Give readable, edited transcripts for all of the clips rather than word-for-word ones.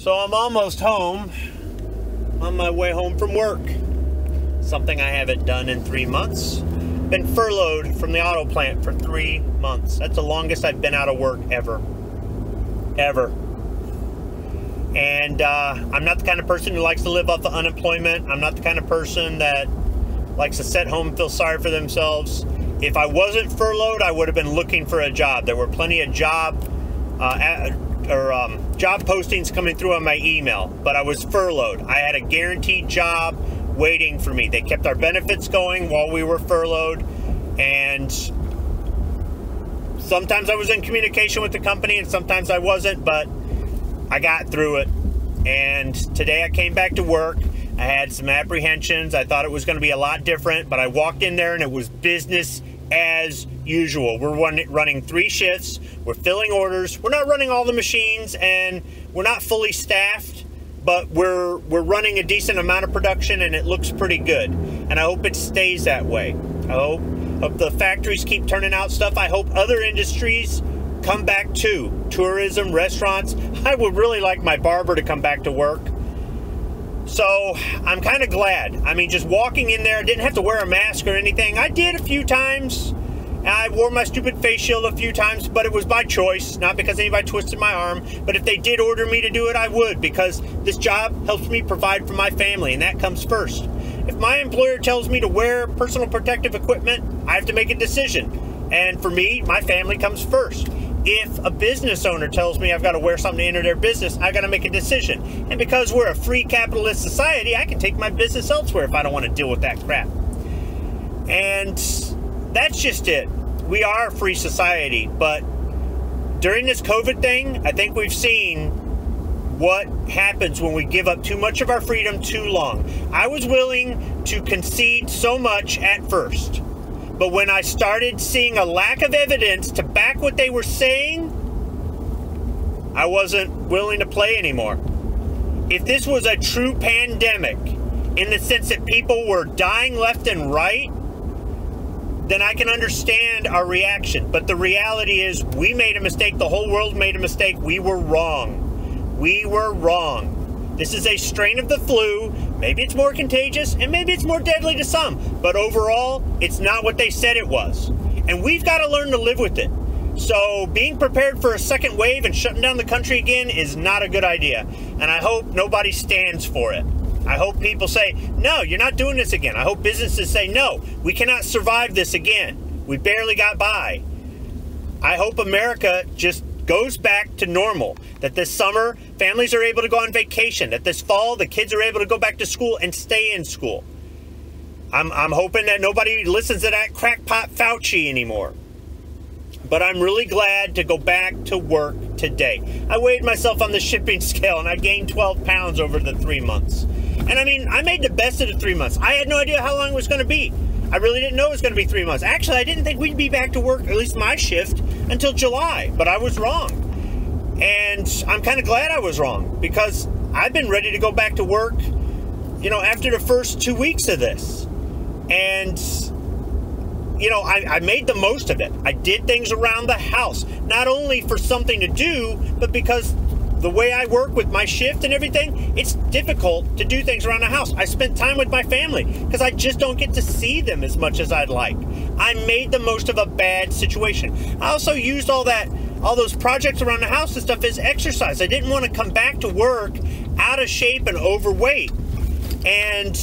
So I'm almost home, on my way home from work. Something I haven't done in 3 months. Been furloughed from the auto plant for 3 months. That's the longest I've been out of work ever. Ever. And I'm not the kind of person who likes to live off of unemployment. I'm not the kind of person that likes to sit home and feel sorry for themselves. If I wasn't furloughed, I would have been looking for a job. There were plenty of job postings coming through on my email, but I was furloughed. I had a guaranteed job waiting for me. They kept our benefits going while we were furloughed, and sometimes I was in communication with the company and sometimes I wasn't, but I got through it. And today I came back to work. I had some apprehensions. I thought it was going to be a lot different, but I walked in there and it was business as usual. We're running 3 shifts. We're filling orders. We're not running all the machines, and we're not fully staffed, but we're running a decent amount of production, and it looks pretty good. And I hope it stays that way. I hope the factories keep turning out stuff. I hope other industries come back too. Tourism, restaurants. I would really like my barber to come back to work. So I'm kind of glad. I mean, just walking in there, I didn't have to wear a mask or anything. I did a few times. I wore my stupid face shield a few times, but it was by choice, not because anybody twisted my arm. But if they did order me to do it, I would, because this job helps me provide for my family, and that comes first. If my employer tells me to wear personal protective equipment, I have to make a decision. And for me, my family comes first. If a business owner tells me I've got to wear something to enter their business, I've got to make a decision. And because we're a free capitalist society, I can take my business elsewhere if I don't want to deal with that crap. And that's just it. We are a free society, but during this COVID thing, I think we've seen what happens when we give up too much of our freedom too long. I was willing to concede so much at first. But when I started seeing a lack of evidence to back what they were saying, I wasn't willing to play anymore. If this was a true pandemic, in the sense that people were dying left and right, then I can understand our reaction. But the reality is, we made a mistake. The whole world made a mistake. We were wrong. We were wrong. This is a strain of the flu. Maybe it's more contagious, and maybe it's more deadly to some. But overall, it's not what they said it was. And we've got to learn to live with it. So being prepared for a second wave and shutting down the country again is not a good idea. And I hope nobody stands for it. I hope people say, no, you're not doing this again. I hope businesses say, no, we cannot survive this again. We barely got by. I hope America just goes back to normal, that this summer families are able to go on vacation, that this fall the kids are able to go back to school and stay in school. I'm hoping that nobody listens to that crackpot Fauci anymore. But I'm really glad to go back to work today. I weighed myself on the shipping scale and I gained 12 pounds over the 3 months. And I mean, I made the best of the 3 months. I had no idea how long it was going to be. I really didn't know it was going to be 3 months. Actually, I didn't think we'd be back to work, at least my shift, until July. But I was wrong. And I'm kind of glad I was wrong, because I've been ready to go back to work, you know, after the first 2 weeks of this. And, you know, I made the most of it. I did things around the house, not only for something to do, but because the way I work with my shift and everything, it's difficult to do things around the house. I spent time with my family because I just don't get to see them as much as I'd like. I made the most of a bad situation. I also used all those projects around the house and stuff as exercise. I didn't want to come back to work out of shape and overweight. And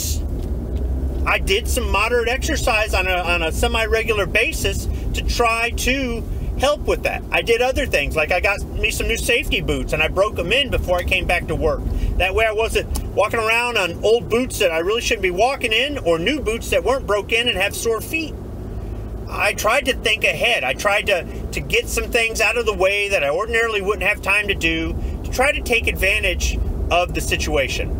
I did some moderate exercise on a semi-regular basis to try to help with that. I did other things, like I got me some new safety boots and I broke them in before I came back to work. That way I wasn't walking around on old boots that I really shouldn't be walking in, or new boots that weren't broke in and have sore feet. I tried to think ahead. I tried to get some things out of the way that I ordinarily wouldn't have time to do, to try to take advantage of the situation.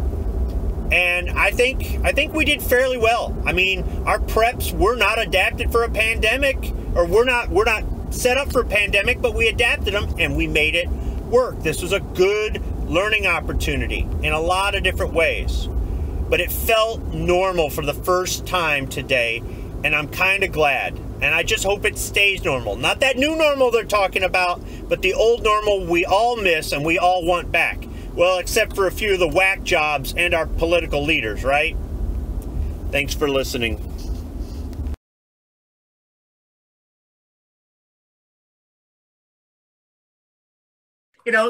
And I think we did fairly well. I mean, our preps were not adapted for a pandemic, or we're not set up for a pandemic, but we adapted them and we made it work. This was a good learning opportunity in a lot of different ways. But it felt normal for the first time today, and I'm kind of glad. And I just hope it stays normal. Not that new normal they're talking about, but the old normal we all miss and we all want back. Well, except for a few of the whack jobs and our political leaders, right? Thanks for listening. You know,